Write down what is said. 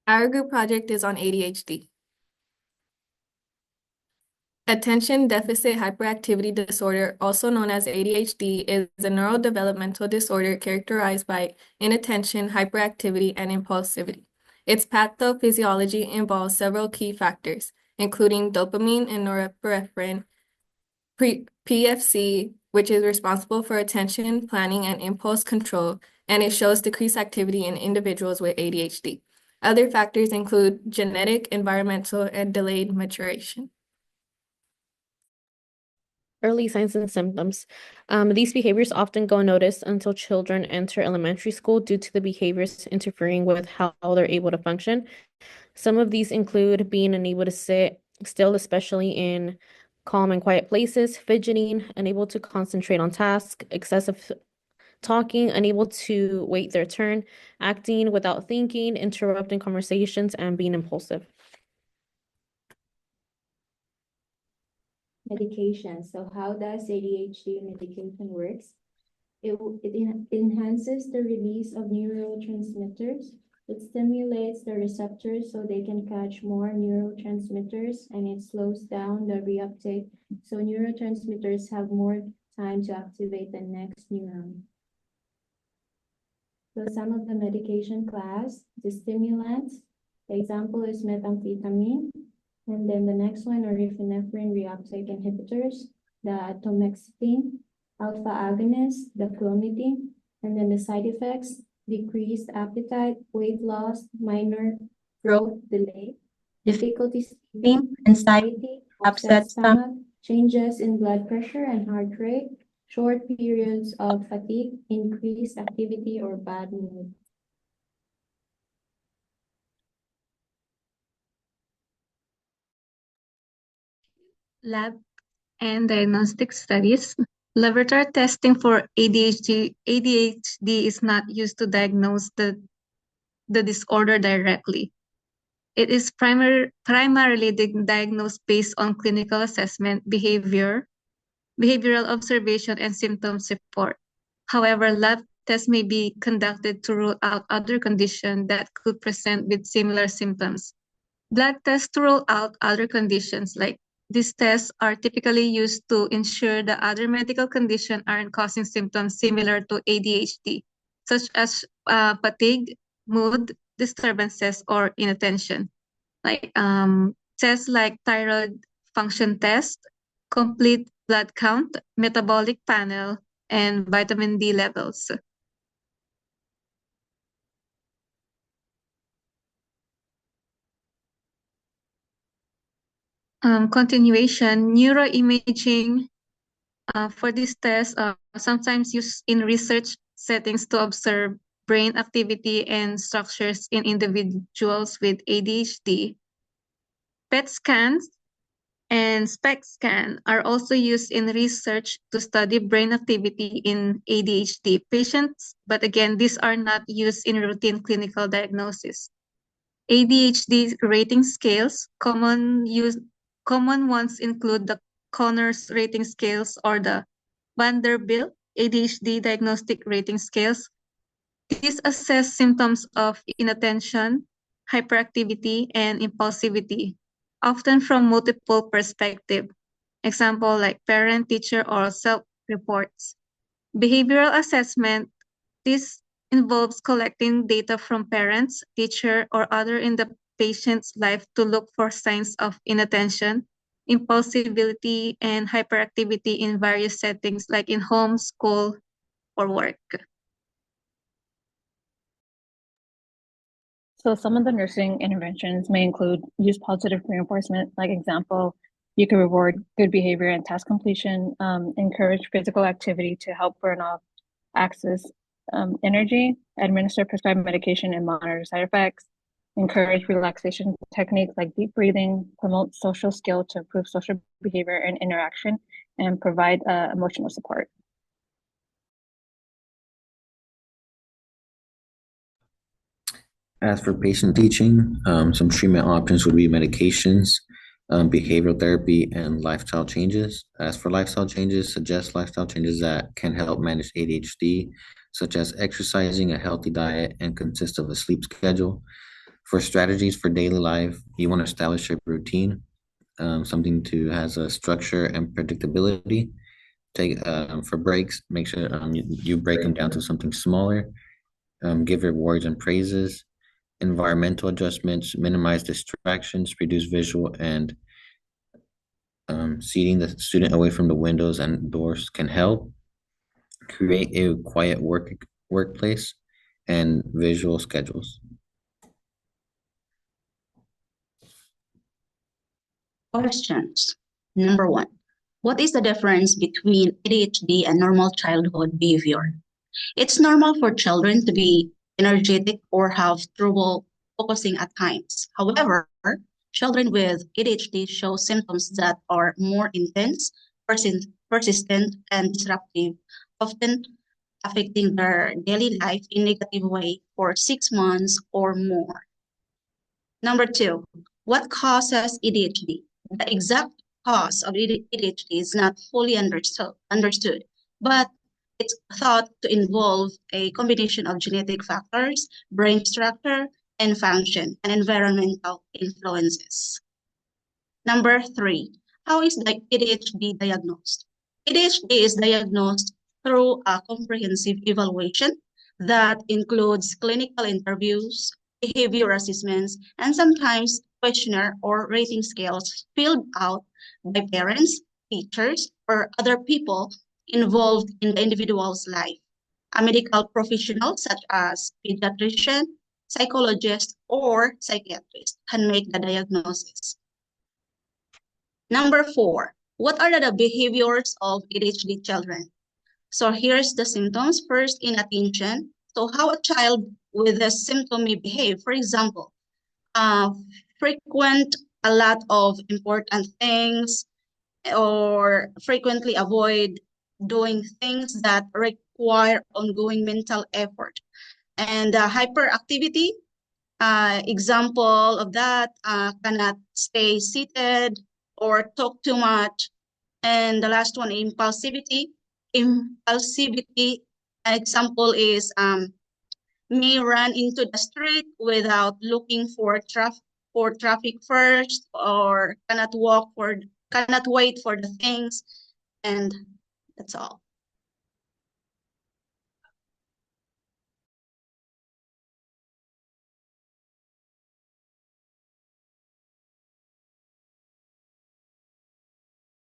Our group project is on ADHD. Attention deficit hyperactivity disorder, also known as ADHD, is a neurodevelopmental disorder characterized by inattention, hyperactivity, and impulsivity. Its pathophysiology involves several key factors, including dopamine and norepinephrine, PFC, which is responsible for attention, planning, and impulse control, and it shows decreased activity in individuals with ADHD. Other factors include genetic, environmental, and delayed maturation. Early signs and symptoms. These behaviors often go unnoticed until children enter elementary school due to the behaviors interfering with how they're able to function. Some of these include being unable to sit still, especially in calm and quiet places, fidgeting, unable to concentrate on tasks, excessive talking, unable to wait their turn, acting without thinking, interrupting conversations, and being impulsive. Medication. So how does ADHD medication works? It enhances the release of neurotransmitters. It stimulates the receptors so they can catch more neurotransmitters, and it slows down the reuptake so neurotransmitters have more time to activate the next neuron. So some of the medication class, the stimulants, the example is methamphetamine, and then the next one are norepinephrine reuptake inhibitors, the atomoxetine, alpha agonist, the clonidine, and then the side effects, decreased appetite, weight loss, minor growth delay, difficulty sleeping, anxiety, upset stomach, changes in blood pressure and heart rate, short periods of fatigue, increased activity, or bad mood. Lab and diagnostic studies. Laboratory testing for ADHD is not used to diagnose the disorder directly. It is primarily diagnosed based on clinical assessment, behavioral observation, and symptom support. However, lab tests may be conducted to rule out other conditions that could present with similar symptoms. Blood tests to rule out other conditions like these tests are typically used to ensure that other medical conditions aren't causing symptoms similar to ADHD, such as fatigue, mood disturbances, or inattention. Like tests like thyroid function test, complete blood count, metabolic panel, and vitamin D levels. Continuation, neuroimaging for this test sometimes used in research settings to observe brain activity and structures in individuals with ADHD. PET scans and SPECT scan are also used in research to study brain activity in ADHD patients, but again, these are not used in routine clinical diagnosis. ADHD rating scales, common ones include the Conners rating scales or the Vanderbilt ADHD diagnostic rating scales. These assess symptoms of inattention, hyperactivity, and impulsivity, often from multiple perspectives. Example like parent, teacher, or self-reports. Behavioral assessment, this involves collecting data from parents, teacher, or other in the patient's life to look for signs of inattention, impulsivity, and hyperactivity in various settings like in home, school, or work. So some of the nursing interventions may include use positive reinforcement, like example, you can reward good behavior and task completion, encourage physical activity to help burn off excess energy, administer prescribed medication and monitor side effects, encourage relaxation techniques like deep breathing, promote social skill to improve social behavior and interaction, and provide emotional support. As for patient teaching, some treatment options would be medications, behavioral therapy, and lifestyle changes. As for lifestyle changes, suggest lifestyle changes that can help manage ADHD, such as exercising, a healthy diet, and consist of a sleep schedule. For strategies for daily life, you want to establish a routine, something to has a structure and predictability. Take For breaks, make sure you break them down to something smaller. Give rewards and praises. Environmental adjustments, minimize distractions, reduce visual and seating the student away from the windows and doors can help. Create a quiet workplace and visual schedules. Questions. Number one, what is the difference between ADHD and normal childhood behavior? It's normal for children to be energetic or have trouble focusing at times. However, children with ADHD show symptoms that are more intense, persistent, and disruptive, often affecting their daily life in a negative way for 6 months or more. Number two, what causes ADHD? The exact cause of ADHD is not fully understood, but it's thought to involve a combination of genetic factors, brain structure and function, and environmental influences. Number three, how is the ADHD diagnosed? ADHD is diagnosed through a comprehensive evaluation that includes clinical interviews, behavior assessments, and sometimes questionnaire or rating scales filled out by parents, teachers, or other people involved in the individual's life. A medical professional such as pediatrician, psychologist, or psychiatrist can make the diagnosis. Number four, what are the behaviors of ADHD children? So here's the symptoms. First, inattention. So how a child with a symptom may behave. For example, frequent a lot of important things or frequently avoid doing things that require ongoing mental effort. And hyperactivity, example of that, cannot stay seated or talk too much. And the last one, impulsivity. Impulsivity, an example is may run into the street without looking for traffic first, or cannot wait for the things, and that's all.